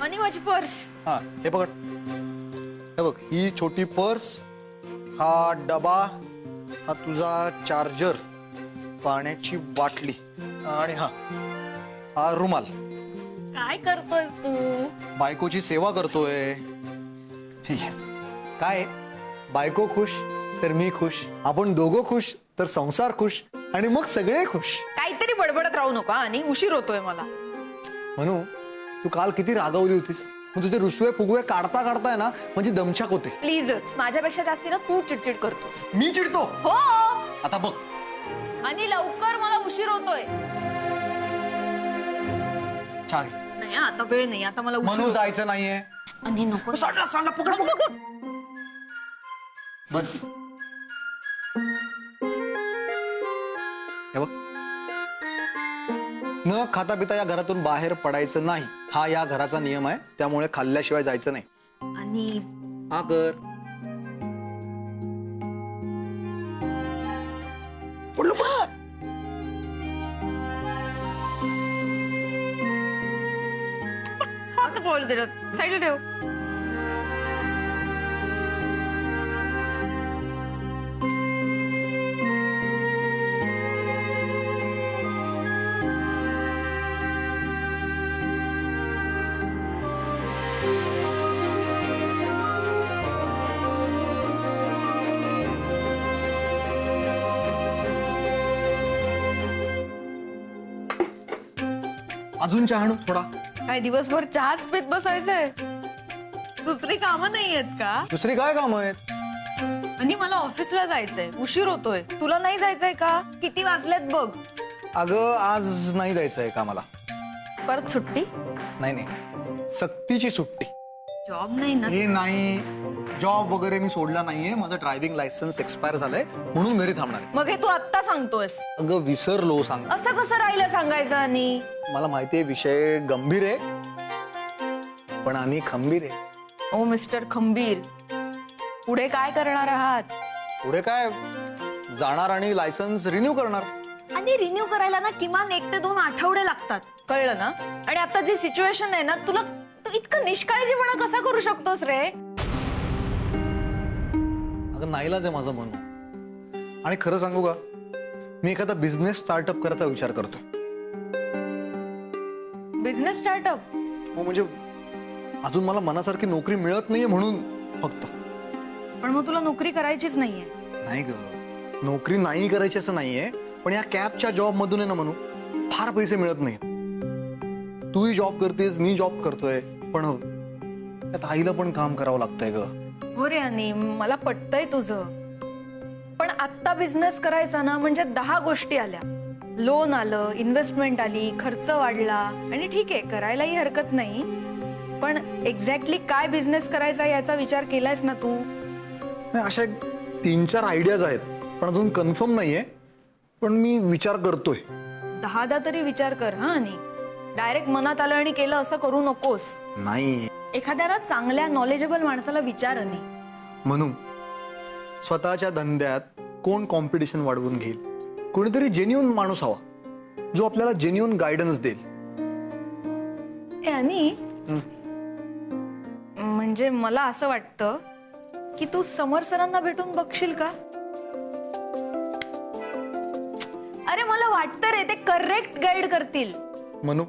आणि माझी पर्स. हा हे पकड. हे बघ, ही छोटी पर्स, हा डबा, हा तुझा चार्जर, पाण्याची बाटली आणि हा रुमाल. काय करतोय तू? बायकोची सेवा करतोय. काय बायको खुश तर मी खुश, आपण दोघं खुश तर संसार खुश आणि मग सगळे खुश. काहीतरी बडबडत राहू नका आणि उशीर होतोय मला. म्हणू तू काल किती रागावली होतीस. मग तुझे रुसवे फुगवे काढता काढताय ना म्हणजे दमछाक होते. प्लीजच, माझ्यापेक्षा जास्ती ना तू चिडचिड करतो. मी चिडतो? हो. आता बघ. आणि लवकर, मला उशीर होतोय. छान. नाही आता वेळ नाही, आता मला उशीर. म्हणून जायचं नाहीये. आणि नको. सांडला सांडला, पकड पकड. बस. हे बघ, न खाता पिता या घरातून बाहेर पडायचं नाही, हा या घराचा नियम आहे. त्यामुळे खाल्ल्याशिवाय जायचं नाही. आणि हा कर. पडलो पड. हात बोल दे, साईडला ठेव. अजून चहा आणू थोडा? काय दिवसभर चहाच पीत बसायचंय? दुसरी कामं नाही आहेत का? दुसरी काय काम आहेत? आणि मला ऑफिसला जायचंय, उशीर होतोय. तुला नाही जायचंय का? किती वाजलेत बघ. अगं आज नाही जायचंय कामाला. परत सुट्टी? नाही नाही, सक्तीची सुट्टी. जॉब नाही ना? हे नाही, जॉब वगैरे मी सोडला नाहीये. माझं ड्रायव्हिंग लायसन्स एक्सपायर झालंय म्हणून घरी थांबणार आहे. मग हे तू आत्ता सांगतोयस? अगं विसरलो. सांग. असं कसं राहिलं सांगायचं? आणि मला माहितीये विषय गंभीर आहे, पण आणि खंबीर आहे. ओ मिस्टर खंबीर, पुढे काय करणार आहात? पुढे काय, जाणार आणि लायसन्स रिन्यू करणार. आणि रिन्यू करायला ना किमान 1 ते 2 आठवडे लागतात, कळलं ना? आणि आता जी सिच्युएशन आहे ना, तुला तू इतकं निष्काळजीपणा कसा करू शकतोस रे? अगं नाईलाज आहे माझं म्हणून. आणि खरं सांगू का, मी एखादा बिझनेस स्टार्टअप करायचा विचार करतोय. Business startup? हो, म्हणजे अजून मला मनासारखी नोकरी मिळत नाहीये म्हणून फक्त. पण मग तुला नोकरी करायचीच नाहीये? नाही ग, नोकरी नाही करायची असं नाहीये, पण या कॅबच्या जॉब मधून आहे ना म्हणू फार पैसे मिळत नाहीत. तूही जॉब करतेस, मी जॉब करतोय, पण त्यात आईला पण काम करावं लागतंय ग. हो रे, आणि मला पटतंय तुझं, पण आत्ता बिझनेस करायचा ना म्हणजे 10 गोष्टी आल्या. लोन आलं, इन्व्हेस्टमेंट आली, खर्च वाढला. आणि ठीक आहे, करायलाही हरकत नाही, पण एक्झॅक्टली काय बिझनेस करायचा याचा विचार केलायस ना तू? नाही, अशा 3-4 आयडियाज आहेत, पण अजून कन्फर्म नाहीये. पण मी विचार करतोय. 10दा तरी विचार कर. हा, आणि डायरेक्ट मनात आलं आणि केलं असं करू नकोस. नाही, एखाद्याला चांगल्या नॉलेजेबल माणसाला विचार. आणि म्हणून स्वतःच्या धंद्यात कोण कॉम्पिटिशन वाढवून घेईल? कोणीतरी जेन्युइन माणूस हवा, जो आपल्याला जेन्युइन गायडन्स देईल. आणि म्हणजे मला असं वाटतं की तू समर सरांना भेटून बघशील का? अरे मला वाटतं रे, ते करेक्ट गाईड करतील. म्हणू,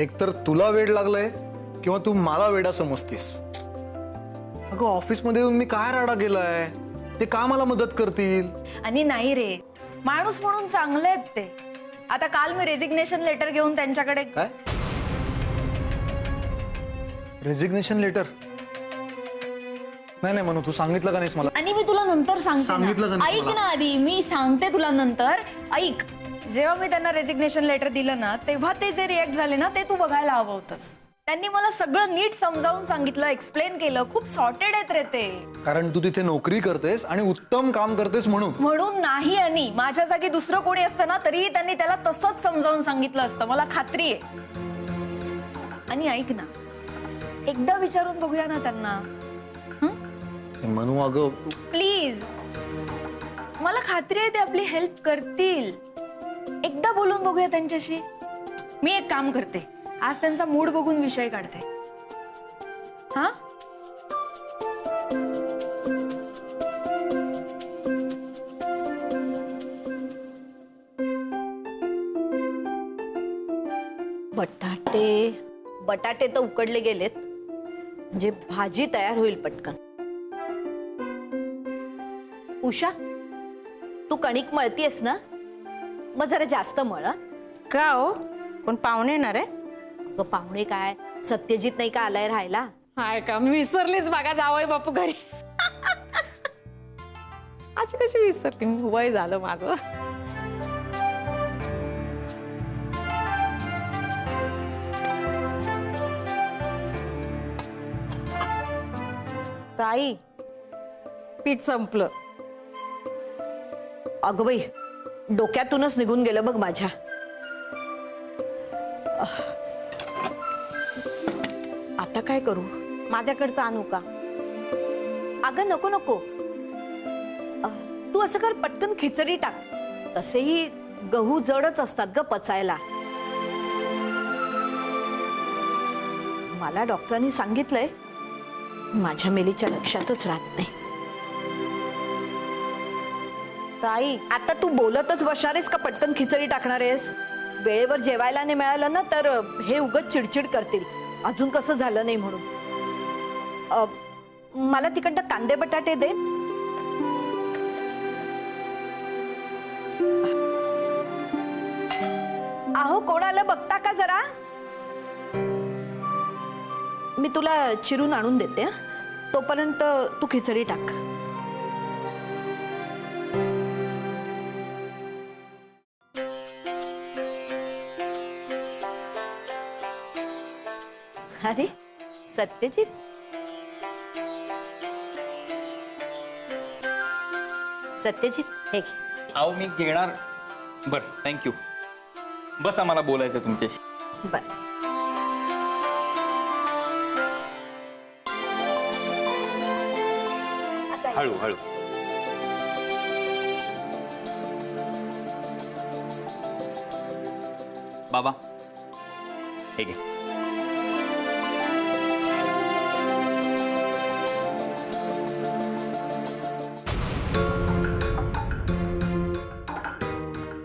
एकतर तुला वेड लागलाय किंवा तू मला वेडा समजतीस. अगं ऑफिसमध्ये येऊन मी काय राडा केलाय, ते का मला मदत करतील? आणि नाही रे, माणूस म्हणून चांगले आहेत ते. आता काल मी रेजिग्नेशन लेटर घेऊन त्यांच्याकडे. काय रेजिग्नेशन लेटर? नाही नाही म्हणू, तू सांगितलं का नाहीस मला? आणि मी तुला नंतर सांगितलं का सांगते. नाही ऐक मला? ना, आधी मी सांगते तुला नंतर. ऐक, जेव्हा मी त्यांना रेजिग्नेशन लेटर दिलं ना, तेव्हा ते जे रिएक्ट झाले ना, ते तू बघायला हवं होतंस. त्यांनी मला सगळं नीट समजावून सांगितलं, एक्सप्लेन केलं. खूप सॉर्टेड आहेत रे ते. कारण तू तिथे नोकरी करतेस आणि उत्तम काम करतेस म्हणून नाही. आणि माझ्या जागी दुसरं कोणी असतं ना, तरीही त्यांनी त्याला तसंच समजावून सांगितलं असतं, मला खात्री आहे. आणि ऐक ना, एकदा विचारून बघूया ना त्यांना. म्हणू अगं प्लीज, मला खात्री आहे ते आपली हेल्प करतील. एकदा बोलून बघूया त्यांच्याशी. मी एक काम करते, आज त्यांचा मूड बघून विषय काढते. हा बटाटे तर उकडले गेलेत, म्हणजे भाजी तयार होईल पटकन. उषा, तू कणिक मळतीयस ना? मग जरा जास्त मळ. का हो, कोण पाहुणे येणार आहे? अगं पाहुणे काय, सत्यजित नाही का आलाय राहायला? हाय का, मी विसरलीच बघा, जावई बापू घरी. अशी कशी विसरली, वय झालं माझं. ताई, पीठ संपलं. अगं बाई, डोक्यातूनच निघून गेलं बघ माझ्या. आता काय करू? माझ्याकडचं आणू का? अगं नको नको, तू असं कर, पटकन खिचडी टाक. तसेही गहू जडच असतात ग पचायला. मला डॉक्टरांनी सांगितलंय, माझ्या मेलीच्या लक्षातच राहत नाही. ताई, आता तू बोलतच बसणार आहेस का पटकन खिचडी टाकणार आहेस? वेळेवर जेवायला नाही मिळालं ना तर हे उगाच चिडचिड करतील, अजून कसं झालं नाही म्हणून. मला तिकडनं कांदे बटाटे दे. अहो, कोण आलं बघता का जरा? मी तुला चिरून आणून देते. तोपर्यंत तू खिचडी टाक. अरे सत्यजित, सत्यजित हे घे. अहो मी घेणार. बर, थँक्यू. बस आम्हाला बोलायचं तुमच्याशी. बर. हळू हळू. बाबा हे घे.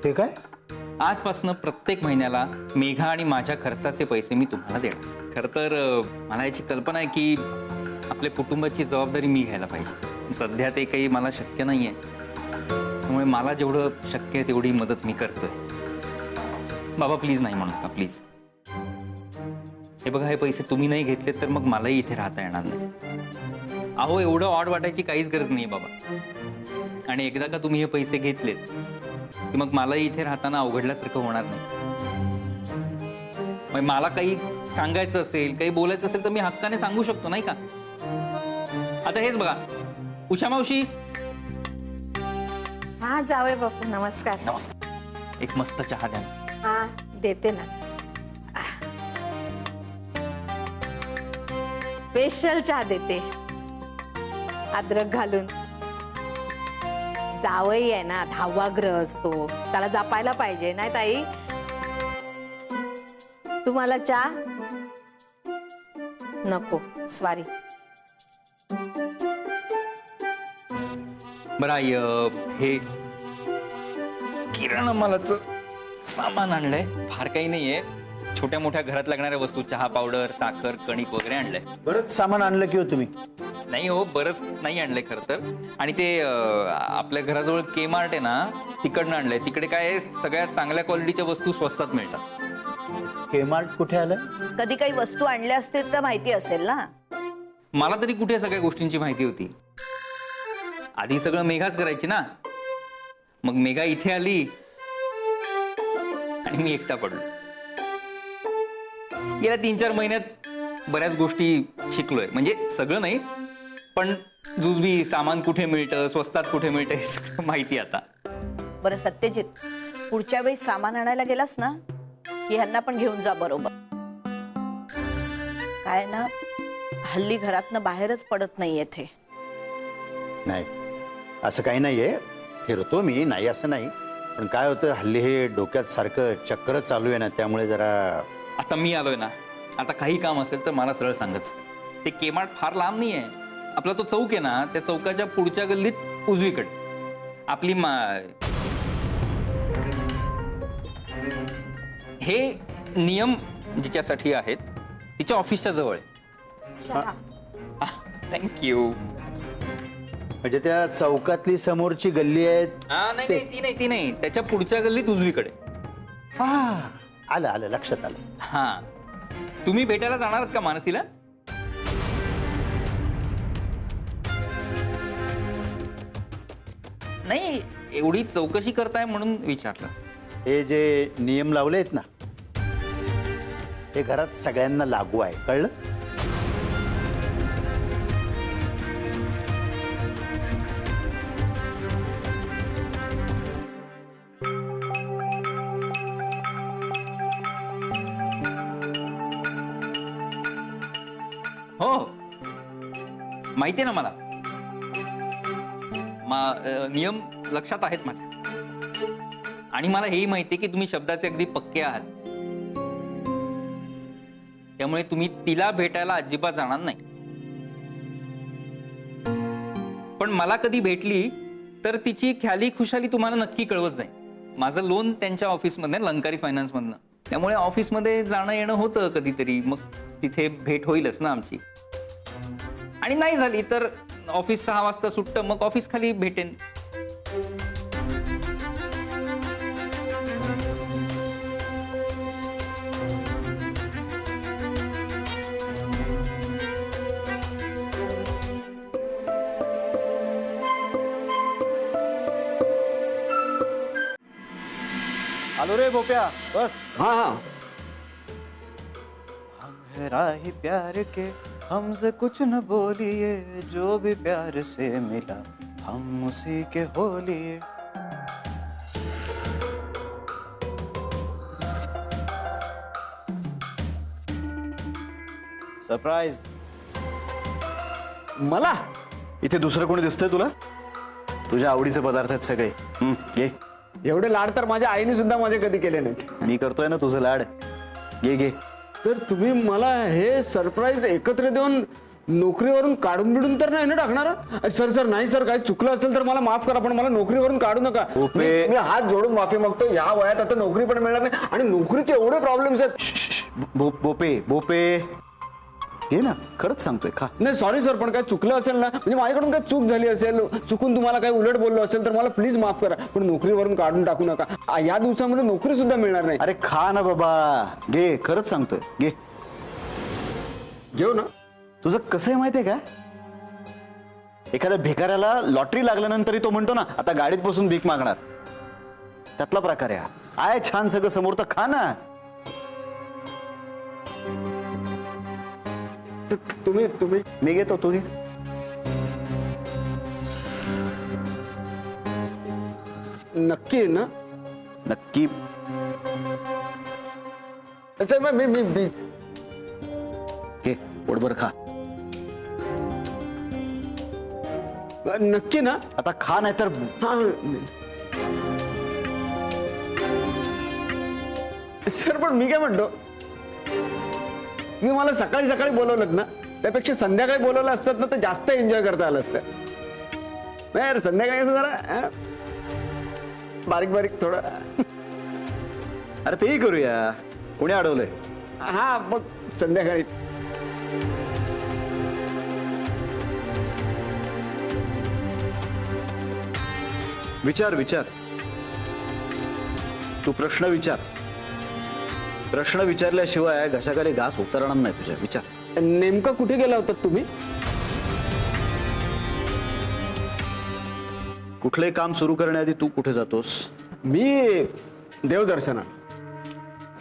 ते काय? आजपासून प्रत्येक महिन्याला मेघा आणि माझ्या खर्चाचे पैसे मी तुम्हाला देणार. खर तर मला याची कल्पना आहे की आपल्या कुटुंबाची जबाबदारी मी घ्यायला पाहिजे. सध्या ते काही मला शक्य नाहीये, त्यामुळे मला जेवढं शक्य आहे तेवढी मदत मी करतोय. बाबा प्लीज नाही म्हणू का, प्लीज. हे बघा, हे पैसे तुम्ही नाही घेतले तर मग मलाही इथे राहता येणार नाही. अहो एवढं ऑड वाटायची काहीच गरज नाही बाबा. आणि एकदा का तुम्ही हे पैसे घेतलेत की मग मलाही इथे राहताना अवघडल्यासारखं होणार नाही. मग मला काही सांगायचं असेल, काही बोलायचं असेल तर मी हक्काने सांगू शकतो, नाही का? आता हेच बघा, उषा मावशी. हा जावई बापू, नमस्कार. नमस्कार. एक मस्त चहा द्या. हा देते ना. स्पेशल चहा देते, अद्रक घालून. जावई आहे ना, 10वा ग्रह असतो, त्याला जपायला पाहिजे, नाही ताई? तुम्हाला चहा नको? स्वारी. बरं आई, हे किराणा मालाचं सामान आणलंय. फार काही नाहीये, छोट्या मोठ्या घरात लागणाऱ्या वस्तू, चहा पावडर, साखर, कणिक वगैरे आणलंय. बरंच सामान आणलं की हो तुम्ही? नाही हो, बरंच नाही आणलंय खरं तर. आणि ते आपल्या घराजवळ के मार्ट आहे ना, तिकडनं आणलंय. तिकडे काय सगळ्यात चांगल्या क्वालिटीच्या वस्तू स्वस्तात मिळतात. के मार्ट कुठे आलं? कधी काही वस्तू आणल्या असतील तर माहिती असेल ना. मला तरी कुठे सगळ्या गोष्टींची माहिती होती? आधी सगळं मेघाच करायची ना. मग मेघा इथे आली आणि मी एकटा पडलो. गेल्या 3-4 महिन्यात बऱ्याच गोष्टी शिकलोय. म्हणजे सगळं नाही, पण जुजबी सामान कुठे मिळतं, स्वस्तात कुठे मिळतं, हे सगळं माहिती आता. बरं सत्यजित, पुढच्या वेळी सामान आणायला गेलास ना की ह्यांना पण घेऊन जा बरोबर. काय ना, हल्ली घरातनं बाहेरच पडत नाहीये ते. नाही, असं काही नाहीये. फिरतो मी, नाही असं नाही. पण काय होतं, हल्ली हे डोक्यात सारखं चक्र चालू आहे ना, त्यामुळे जरा आता मी आलोय ना, आता काही काम असेल तर मला सरळ सांगच. ते केमार्ट फार लांब नाहीये. आपला तो चौक आहे ना, त्या चौकाच्या पुढच्या गल्लीत उजवीकडे आपली हे नियम जिच्यासाठी आहेत तिच्या ऑफिसच्या जवळ आहे. थँक्यू. म्हणजे त्या चौकातली समोरची गल्ली आहे. ती नाही त्याच्या पुढच्या गल्लीत उजवीकडे. हा, आलं लक्षात आलं. हा, तुम्ही भेटायला जाणार आहात का मानसीला? नाही, एवढी चौकशी करताय म्हणून विचारलं. हे जे नियम लावले आहेत ना, हे घरात सगळ्यांना लागू आहे, कळलं? हो, माहिती आहे ना मला. नियम लक्षात आहेत माझ्या. आणि मला हेही माहिती आहे की तुम्ही शब्दाचे अगदी पक्के आहात. त्यामुळे तुम्ही तिला भेटायला अजिबात जाणार नाही. पण मला कधी भेटली तर तिची ख्याली खुशाली तुम्हाला नक्की कळवत जाईल. माझं लोन त्यांच्या ऑफिसमध्ये, लंकारी फायनान्स मधनं, त्यामुळे ऑफिसमध्ये जाणं येणं होतं कधीतरी. मग तिथे भेट होईलच ना आमची. आणि नाही झाली तर ऑफिस 6 वाजता सुटतं, मग ऑफिस खाली भेटेन. आलो रे भोप्या, बस. हा हा, हम है राही प्यार के, हमसे कुछ न बोलिए, जो भी प्यार से मिला हम उसी के हो लिए. सरप्राईज. मला इथे दुसरं कोणी दिसतंय तुला? तुझ्या आवडीचे पदार्थ आहेत सगळे. घे. एवढे लाड तर माझ्या आईने सुद्धा माझे कधी केले नाहीत. मी करतोय ना तुझं लाड. घे. तर तुम्ही मला हे सरप्राईज एकत्र देऊन नोकरीवरून काढून बिडून तर नाही ना टाकणार? सर नाही सर, काही चुकलं असेल तर मला माफ करा, पण मला नोकरीवरून काढू नका. मी हात जोडून माफी मागतो. या वयात आता नोकरी पण मिळणार नाही आणि नोकरीचे एवढे प्रॉब्लेम्स आहेत. बोपे घे ना, खरंच सांगतोय, खा. नाही सॉरी सर, पण काय चुकलं असेल ना, म्हणजे माझ्याकडून काय चूक झाली असेल, चुकून तुम्हाला काही उलट बोललो असेल तर मला प्लीज माफ करा, पण नोकरीवरून काढून टाकू नका. या दिवसामध्ये नोकरी सुद्धा मिळणार नाही. अरे खा ना बाबा, घे, खरंच सांगतोय, घे. घेऊ ना. तुझं कसं आहे माहितीये का, एखाद्या भिकाऱ्याला लॉटरी लागल्यानंतरही तो म्हणतो ना आता गाडीत बसून भीक मागणार, त्यातला प्रकार आहे. आहे छान सगळं समोर, तर खा ना. तुम्ही मी घेतो, तू घे. नक्की आहे ना? नक्की. अच्छा, मी घे, पोटभर खा. नक्की ना? आता खा, नाही तर. सर पण मी काय म्हणतो, मी मला सकाळी सकाळी बोलवलं ना, त्यापेक्षा संध्याकाळी बोलवलं असतात ना तर जास्त एन्जॉय करता आलं असतं. नाही यार, संध्याकाळी असं जरा बारीक बारीक थोडं. अरे तेही करूया, कोणी अडवलंय? हा, मग संध्याकाळी. विचार. तू प्रश्न विचार. प्रश्न विचारल्याशिवाय घशाखाली घास उतरणार नाही तुझ्या. विचार. नेमकं कुठे गेला होता तुम्ही? कुठलंही काम सुरू करण्याआधी तू कुठे जातोस? मी देवदर्शनाला.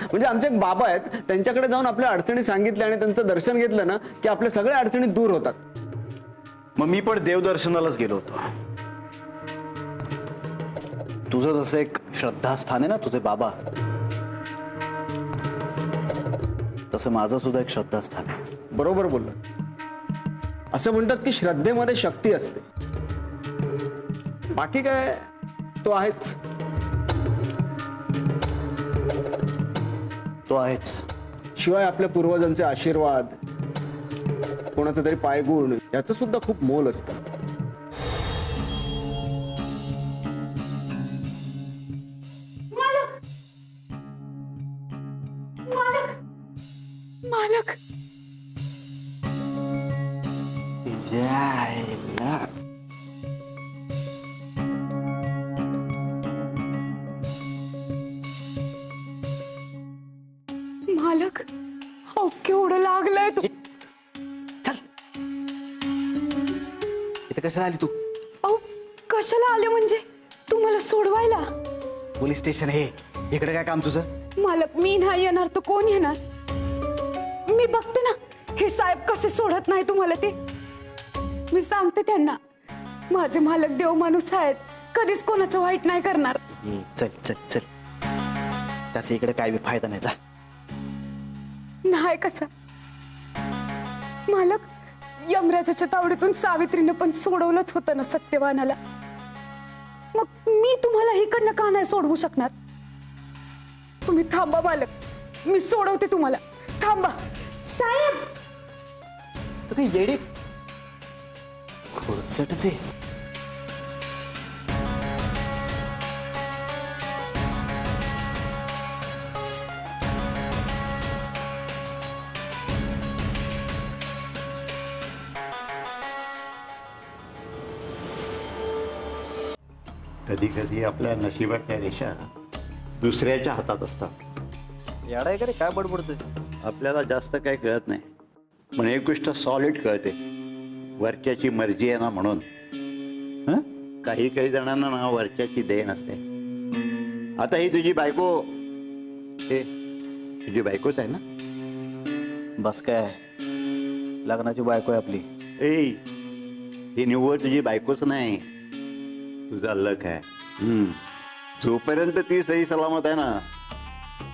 म्हणजे आमचे एक बाबा आहेत, त्यांच्याकडे जाऊन आपल्या अडचणी सांगितल्या आणि त्यांचं दर्शन घेतलं ना की आपल्या सगळ्या अडचणी दूर होतात. मग मी पण देवदर्शनालाच गेलो होतो. तुझं जसं एक श्रद्धास्थान आहे ना तुझे बाबा, तसं माझं सुद्धा एक श्रद्धास्थान आहे. बरोबर बोलला. असं म्हणतात की श्रद्धेमध्ये शक्ती असते. बाकी काय, तो आहेच. तो आहेच. शिवाय आपल्या पूर्वजांचे आशीर्वाद, कोणाचं तरी पायगुण, याचं सुद्धा खूप मोल असतं. मालक यायला. मालक अहो केवढं लागलंय तू. इथे कशाला आली तू? अहो कशाला आले म्हणजे तुम्हाला सोडवायला? पोलीस स्टेशन आहे, इकडे काय काम तुझं? मालक मी नाही येणार तर कोण येणार? मी बघते ना हे साहेब कसे सोडत नाही तुम्हाला ते. मी सांगते त्यांना माझे मालक देव माणूस आहेत, कधीच कोणाचं वाईट नाही करणार. चल चल चल, त्याचा इकडे काय बी फायदा नाही. जा. नाही कसा मालक, यमराजाच्या तावडीतून सावित्रीनं पण सोडवलंच होतं ना सत्यवानाला. मग मी तुम्हाला इकडनं का नाही सोडवू शकणार? तुम्ही थांबा मालक, मी सोडवते तुम्हाला. थांबा साहेब. तुम्ही येडे खोचटच आहे. कधी कधी आपल्या नशिबाच्या रेषा दुसऱ्याच्या हातात असतात. याडा आहे का रे, काय बडबडतोय? आपल्याला जास्त काही कळत नाही, पण एक गोष्ट सॉलिड कळते, वरच्याची मर्जी आहे ना म्हणून. हं? काही काही जणांना ना वरच्याची देण असते. आता ही तुझी बायको, हे तुझी बायकोच आहे ना? बस काय, लग्नाची बायको आहे आपली. ही निव्वळ तुझी बायकोच नाही, तुझा लक आहे. जोपर्यंत ती सही सलामत आहे ना,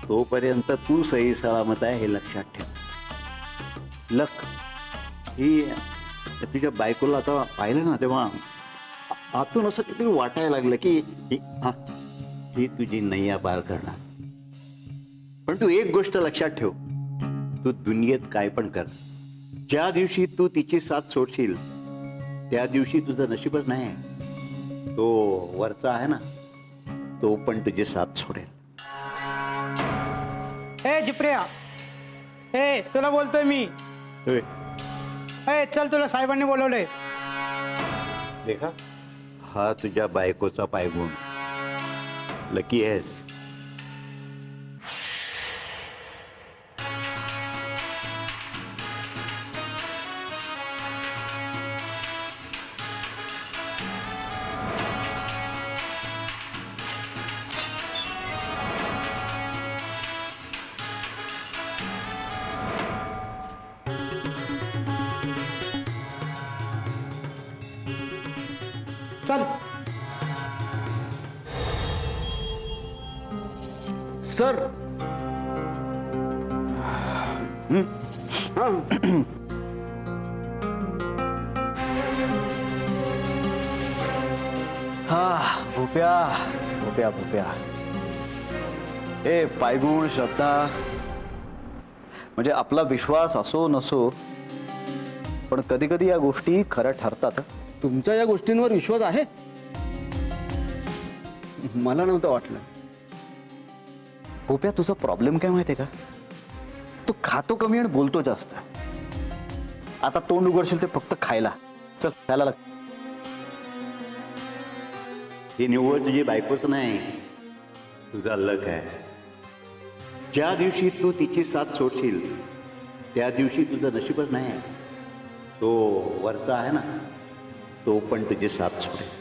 तोपर्यंत तू सही सलामत आहे हे लक्षात ठेव. लक ही तुझ्या बायकोला आता पाहिलं ना, तेव्हा आतून असं किती वाटायला लागलं की ही तुझी नैया पार करणार. पण तू एक गोष्ट लक्षात ठेव, तू दुनियेत काय पण कर, ज्या दिवशी तू तिची साथ सोडशील त्या दिवशी तुझं नशीबच नाही. तो वरचा आहे ना, तो पण तुझी साथ सोडेल. ए जिप्रिया, ए तुला बोलतोय मी. होय. ए चल, तुला साहेबांनी बोलवलंय. देखा, हा तुझ्या बायकोचा पायगुण. लकी आहेस. चल. सर. हा भूप्या भूप्या भूप्या. ए पायगुण, श्रद्धा, म्हणजे आपला विश्वास असो नसो, पण कधी कधी या गोष्टी खऱ्या ठरतात. तुमच्या या गोष्टींवर विश्वास आहे? मला नव्हतं वाटलं. भूप्या, तुझा प्रॉब्लेम काय माहितीये का? तू खातो कमी आणि बोलतो जास्त. आता तोंड उघडशील ते फक्त खायला. चल खायला लाग. ही निव्वळ तुझी बायकोच नाही, तुझा लक आहे. ज्या दिवशी तू तिची साथ सोडशील त्या दिवशी तुझं नशीबच नाही. तो वरचा आहे ना, तो पण तुझी साथ सोडेल.